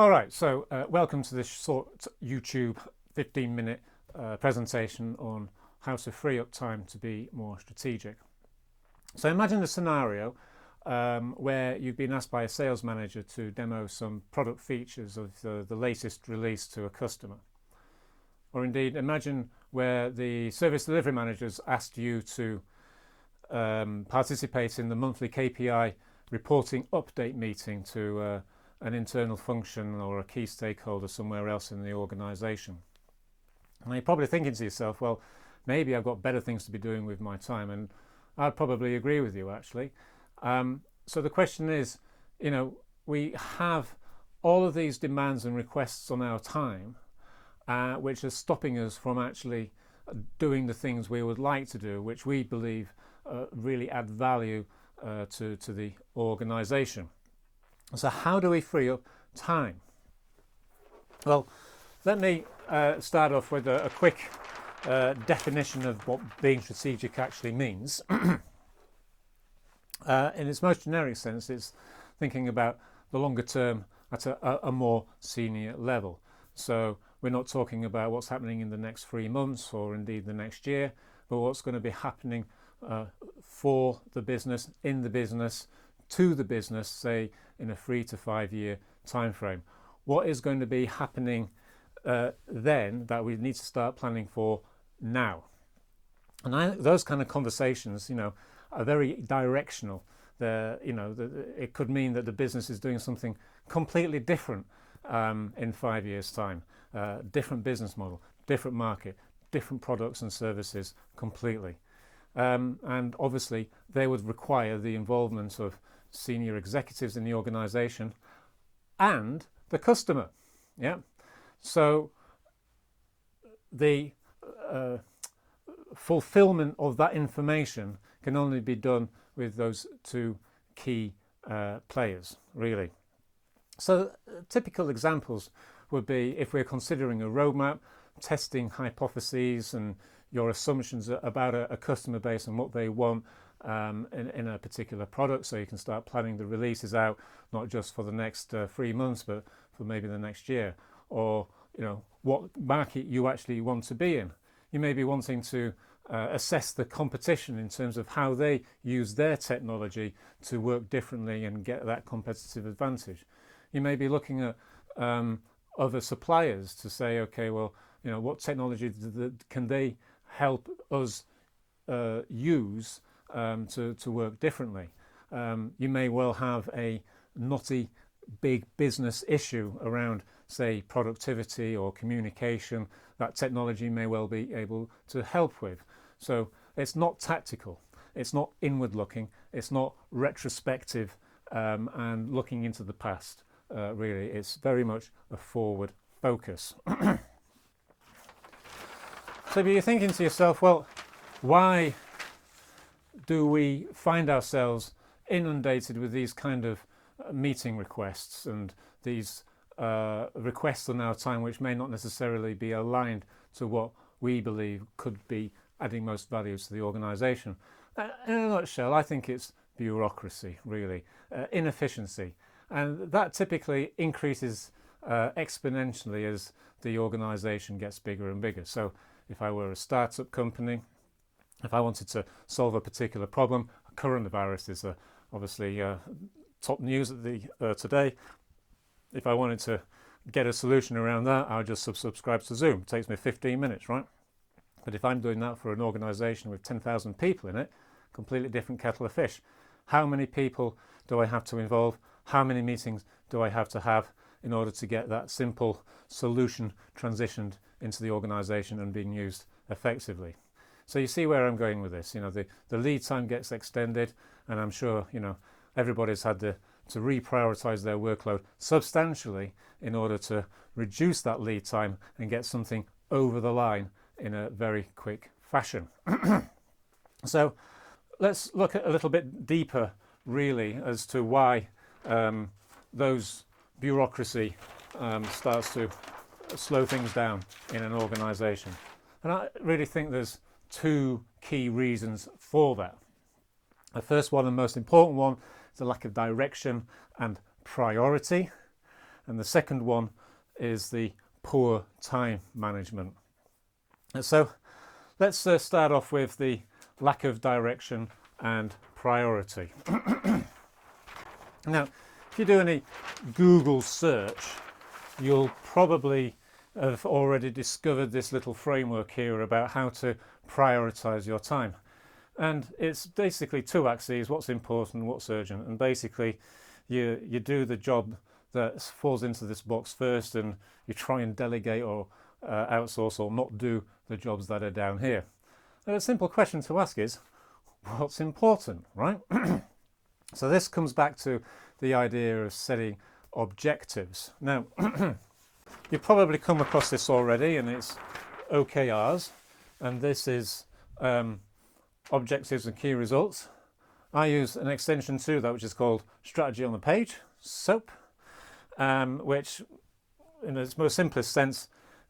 Alright, so welcome to this short YouTube 15-minute presentation on how to free up time to be more strategic. So imagine a scenario where you've been asked by a sales manager to demo some product features of the latest release to a customer. Or indeed, imagine where the service delivery managers asked you to participate in the monthly KPI reporting update meeting to an internal function or a key stakeholder somewhere else in the organisation. And you're probably thinking to yourself, well, maybe I've got better things to be doing with my time, and I'd probably agree with you actually. So the question is, we have all of these demands and requests on our time which are stopping us from actually doing the things we would like to do, which we believe really add value to the organisation. So how do we free up time? Well, let me start off with a quick definition of what being strategic actually means. In its most generic sense, it's thinking about the longer term at a more senior level. So we're not talking about what's happening in the next 3 months or indeed the next year, but what's going to be happening for the business, in the business, to the business, say in a 3 to 5 year time frame. What is going to be happening then that we need to start planning for now? And those kind of conversations, are very directional. It could mean that the business is doing something completely different in 5 years' time. Different business model, different market, different products and services completely. And obviously they would require the involvement of senior executives in the organisation and the customer. So the fulfillment of that information can only be done with those two key players, really. So typical examples would be if we're considering a roadmap, testing hypotheses and your assumptions about a customer base and what they want in a particular product, so you can start planning the releases out not just for the next 3 months but for maybe the next year, or what market you actually want to be in. You may be wanting to assess the competition in terms of how they use their technology to work differently and get that competitive advantage. You may be looking at other suppliers to say, okay, well, what technology can they help us use to work differently. You may well have a knotty big business issue around, say, productivity or communication that technology may well be able to help with. So it's not tactical, it's not inward looking, it's not retrospective and looking into the past, really. It's very much a forward focus. So you're thinking to yourself, well, why do we find ourselves inundated with these kind of meeting requests and these requests on our time which may not necessarily be aligned to what we believe could be adding most value to the organisation? In a nutshell, I think it's bureaucracy, really, inefficiency, and that typically increases exponentially as the organisation gets bigger and bigger. So if I were a startup company, if I wanted to solve a particular problem, coronavirus is obviously top news at today. If I wanted to get a solution around that, I would just subscribe to Zoom. It takes me 15 minutes, right? But if I'm doing that for an organisation with 10,000 people in it, completely different kettle of fish. How many people do I have to involve? How many meetings do I have to have in order to get that simple solution transitioned into the organisation and being used effectively? So you see where I'm going with this. The lead time gets extended, and I'm sure everybody's had to reprioritise their workload substantially in order to reduce that lead time and get something over the line in a very quick fashion. So let's look at a little bit deeper, really, as to why those bureaucracy starts to slow things down in an organisation. And I really think there's two key reasons for that. The first one and most important one is the lack of direction and priority. and the second one is the poor time management. And so let's start off with the lack of direction and priority. Now, if you do any Google search, you'll probably have already discovered this little framework here about how to prioritize your time. And it's basically two axes: what's important, what's urgent. And basically you do the job that falls into this box first, and you try and delegate or outsource or not do the jobs that are down here. And a simple question to ask is, what's important, right? So this comes back to the idea of setting objectives. Now, you've probably come across this already, and it's OKRs, and this is objectives and key results. I use an extension to that which is called strategy on the page, SOAP, which in its most simplest sense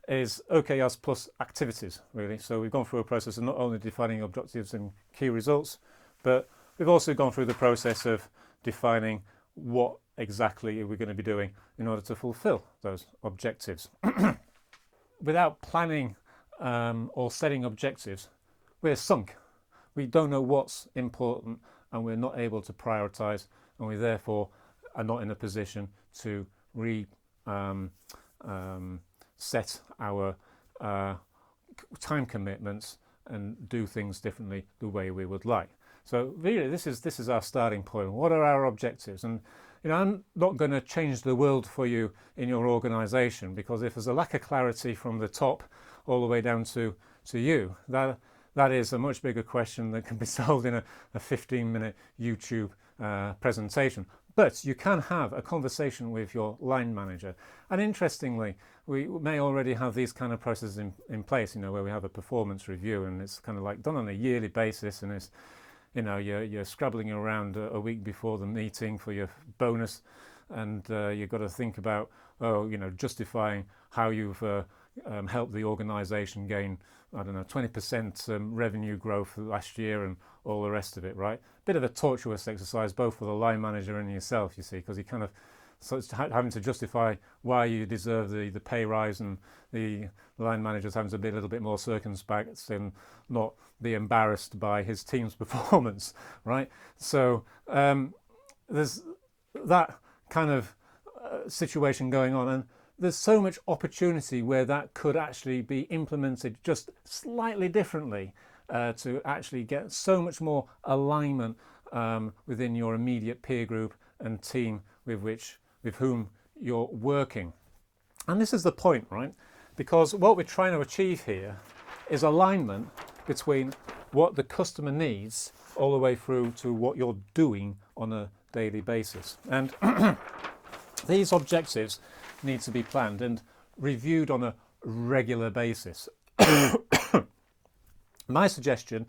is OKRs plus activities, really. So we've gone through a process of not only defining objectives and key results, but we've also gone through the process of defining what exactly we're going to be doing in order to fulfill those objectives. Without planning or setting objectives, we're sunk. We don't know what's important, and we're not able to prioritize, and we therefore are not in a position to set our time commitments and do things differently the way we would like. So really, this is our starting point. What are our objectives? And I'm not going to change the world for you in your organisation, because if there's a lack of clarity from the top all the way down to you, that is a much bigger question that can be solved in a 15-minute YouTube presentation. But you can have a conversation with your line manager. And interestingly, we may already have these kind of processes in place, where we have a performance review, and it's kind of like done on a yearly basis, and it's, you're scrabbling around a week before the meeting for your bonus, and you've got to think about, justifying how you've helped the organisation gain, 20% revenue growth last year and all the rest of it, right? Bit of a tortuous exercise, both for the line manager and yourself, you see, because you kind of having to justify why you deserve the pay rise, and the line manager's having to be a little bit more circumspect and not be embarrassed by his team's performance, right? So there's that kind of situation going on, and there's so much opportunity where that could actually be implemented just slightly differently to actually get so much more alignment within your immediate peer group and team with whom you're working. And this is the point, right? Because what we're trying to achieve here is alignment between what the customer needs all the way through to what you're doing on a daily basis. And these objectives need to be planned and reviewed on a regular basis. My suggestion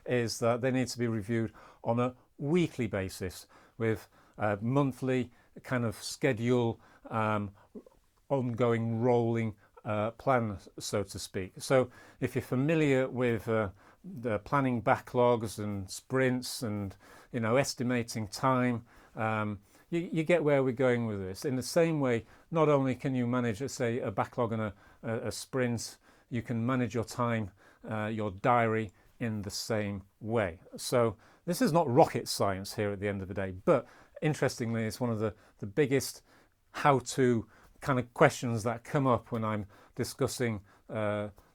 is that they need to be reviewed on a weekly basis with a monthly kind of schedule, ongoing rolling plan, so to speak. So if you're familiar with the planning backlogs and sprints and estimating time, you get where we're going with this. In the same way, not only can you manage, let's say, a backlog and a sprint, you can manage your time, your diary in the same way. So this is not rocket science here at the end of the day, but interestingly, it's one of the biggest how-to kind of questions that come up when I'm discussing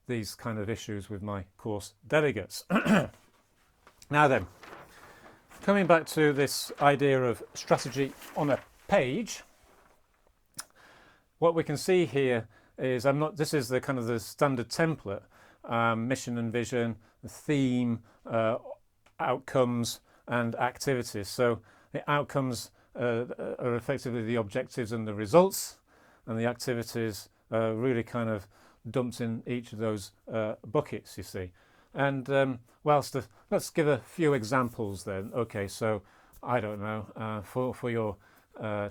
these kind of issues with my course delegates. Now then, coming back to this idea of strategy on a page, what we can see here is this is the kind of the standard template, mission and vision, the theme, outcomes and activities. So the outcomes are effectively the objectives and the results, and the activities are really kind of dumped in each of those buckets, you see. And let's give a few examples then. Okay, so I don't know, for your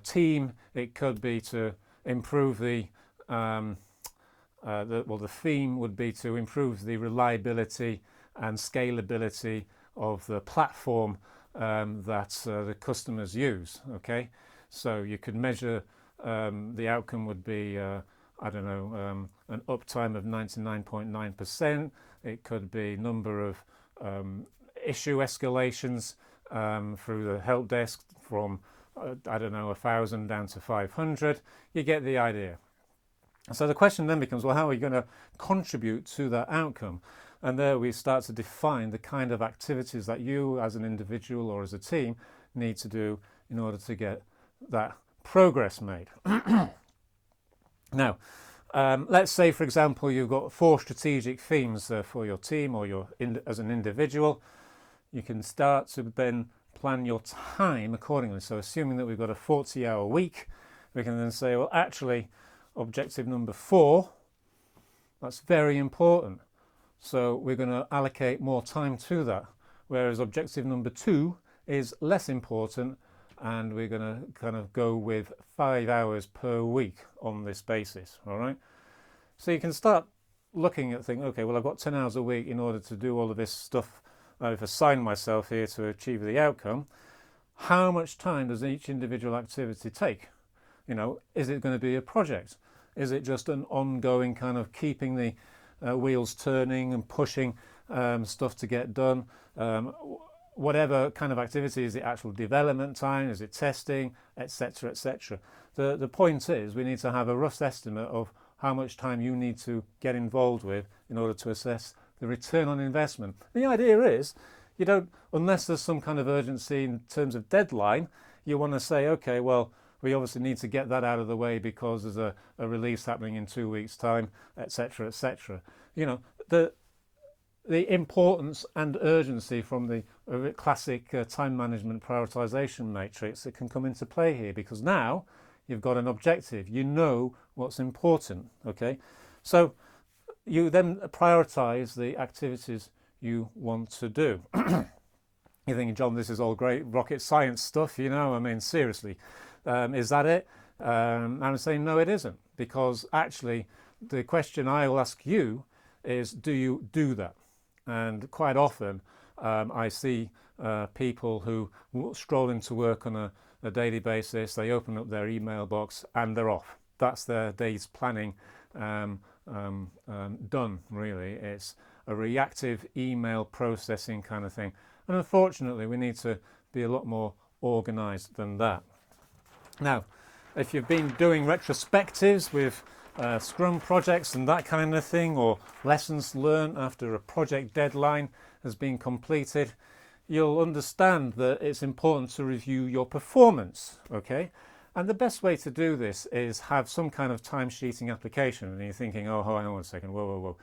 team, it could be to improve the theme would be to improve the reliability and scalability of the platform that the customers use. Okay, so you could measure the outcome would be, I don't know, an uptime of 99.9%. It could be number of issue escalations through the help desk from, I don't know, 1,000 down to 500. You get the idea. So the question then becomes, well, how are you going to contribute to that outcome? And there we start to define the kind of activities that you as an individual or as a team need to do in order to get that progress made. Now, let's say, for example, you've got 4 strategic themes for your team or as an individual. You can start to then plan your time accordingly. So assuming that we've got a 40-hour week, we can then say, well, actually, objective number 4, that's very important. So we're going to allocate more time to that. Whereas objective number 2 is less important, and we're going to kind of go with 5 hours per week on this basis, all right? So you can start looking at thinking, okay, well, I've got 10 hours a week in order to do all of this stuff. I've assigned myself here to achieve the outcome. How much time does each individual activity take? You know, is it going to be a project? Is it just an ongoing kind of keeping the wheels turning and pushing stuff to get done? Whatever kind of activity, is it actual development time? Is it testing, etc., etc.? The point is, we need to have a rough estimate of how much time you need to get involved with in order to assess the return on investment. The idea is, you don't, unless there's some kind of urgency in terms of deadline, you want to say, okay, well, we obviously need to get that out of the way because there's a release happening in 2 weeks' time, etc., etc. You know, the importance and urgency from the classic time management prioritization matrix that can come into play here, because now you've got an objective, you know what's important, okay? So you then prioritize the activities you want to do. You're thinking, John, this is all great rocket science stuff, you know, I mean, seriously. Is that it? I'm saying no, it isn't, because actually the question I will ask you is, do you do that? And quite often I see people who stroll into work on a daily basis, they open up their email box and they're off. That's their day's planning done, really. It's a reactive email processing kind of thing. And unfortunately, we need to be a lot more organised than that. Now, if you've been doing retrospectives with Scrum projects and that kind of thing, or lessons learned after a project deadline has been completed, you'll understand that it's important to review your performance, okay? And the best way to do this is have some kind of timesheeting application. And you're thinking, oh, hang on 1 second, whoa.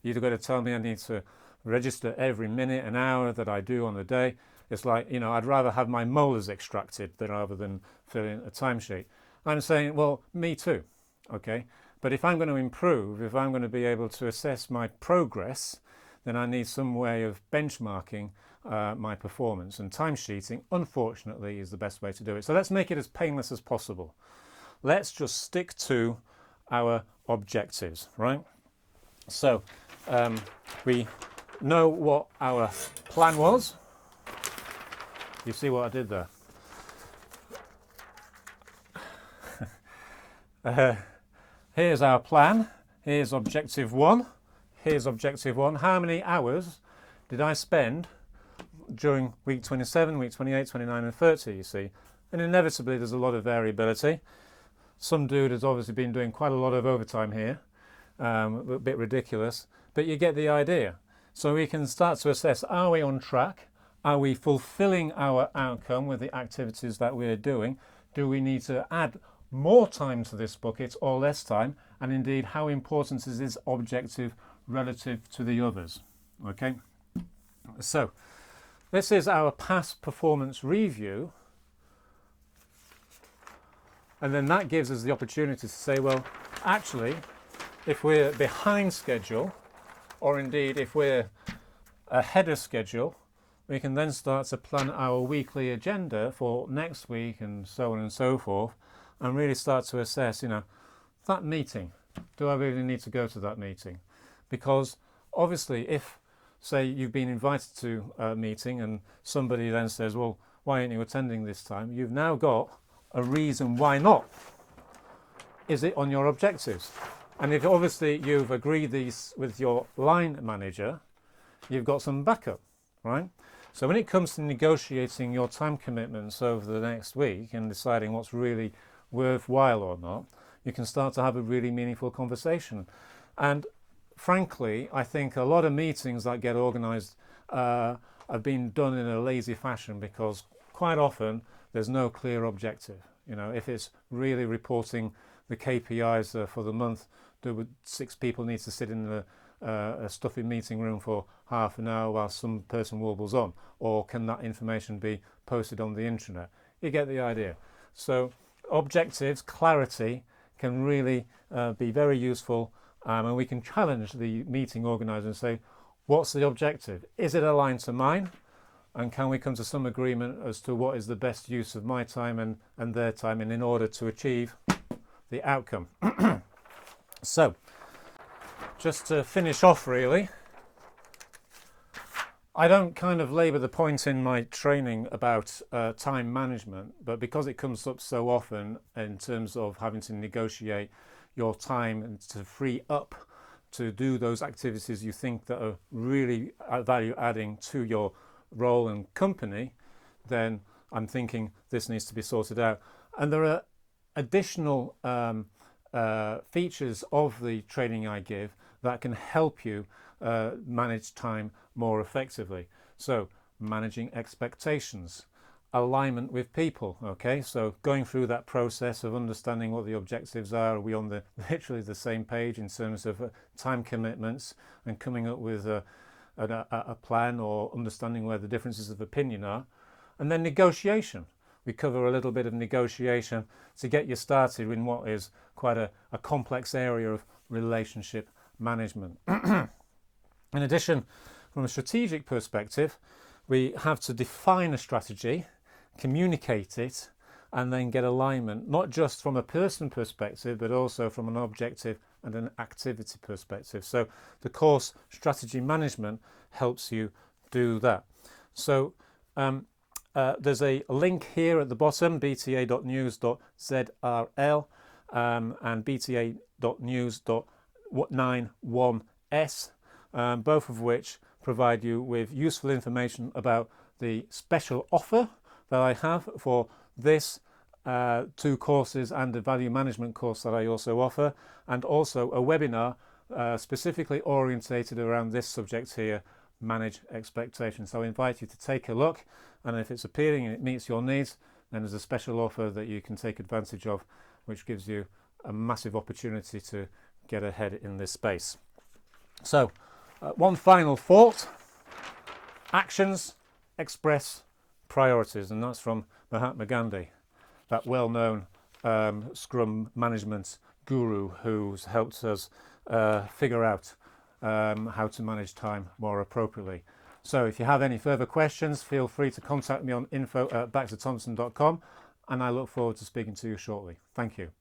You've got to tell me I need to register every minute and hour that I do on the day. It's like, you know, I'd rather have my molars extracted rather than fill in a timesheet. I'm saying, well, me too, okay? But if I'm going to improve, if I'm going to be able to assess my progress, then I need some way of benchmarking my performance. And timesheeting, unfortunately, is the best way to do it. So let's make it as painless as possible. Let's just stick to our objectives, right? So we know what our plan was. You see what I did there? Here's our plan. Here's objective 1. Here's objective 1. How many hours did I spend during week 27, week 28, 29 and 30, you see? And inevitably there's a lot of variability. Some dude has obviously been doing quite a lot of overtime here, a bit ridiculous, but you get the idea. So we can start to assess, are we on track? Are we fulfilling our outcome with the activities that we're doing? Do we need to add more time to this bucket or less time? And indeed, how important is this objective relative to the others? Okay, so this is our past performance review. And then that gives us the opportunity to say, well, actually, if we're behind schedule, or indeed if we're ahead of schedule, we can then start to plan our weekly agenda for next week and so on and so forth, and really start to assess, you know, that meeting. Do I really need to go to that meeting? Because obviously if, say, you've been invited to a meeting and somebody then says, well, why aren't you attending this time? You've now got a reason why not. is it on your objectives? And if obviously you've agreed these with your line manager, you've got some backup, right? So when it comes to negotiating your time commitments over the next week and deciding what's really worthwhile or not, you can start to have a really meaningful conversation. And frankly, I think a lot of meetings that get organised have been done in a lazy fashion because quite often there's no clear objective. You know, if it's really reporting the KPIs for the month, 6 people need to sit in a stuffy meeting room for half an hour while some person warbles on, or can that information be posted on the intranet? You get the idea. So objectives, clarity can really be very useful, and we can challenge the meeting organizer and say, what's the objective? Is it aligned to mine? And can we come to some agreement as to what is the best use of my time and their time in order to achieve the outcome? So, just to finish off really, I don't kind of labour the point in my training about time management, but because it comes up so often in terms of having to negotiate your time and to free up to do those activities you think that are really value adding to your role and company, then I'm thinking this needs to be sorted out. And there are additional features of the training I give that can help you manage time more effectively. So managing expectations, alignment with people, okay, so going through that process of understanding what the objectives are we on literally the same page in terms of time commitments, and coming up with a plan or understanding where the differences of opinion are. And then negotiation. We cover a little bit of negotiation to get you started in what is quite a complex area of relationship management. In addition, from a strategic perspective, we have to define a strategy, communicate it, and then get alignment, not just from a person perspective, but also from an objective and an activity perspective. So the course Strategy Management helps you do that. So there's a link here at the bottom, bta.news.zrl and bta.news.91s, both of which provide you with useful information about the special offer that I have for this 2 courses and the value management course that I also offer, and also a webinar specifically orientated around this subject here, manage expectations. So I invite you to take a look, and if it's appealing and it meets your needs, then there's a special offer that you can take advantage of, which gives you a massive opportunity to get ahead in this space. So one final thought: actions express priorities, and that's from Mahatma Gandhi, that well-known Scrum management guru who's helped us figure out how to manage time more appropriately. So if you have any further questions, feel free to contact me on info@baxterthompson.com, and I look forward to speaking to you shortly. Thank you.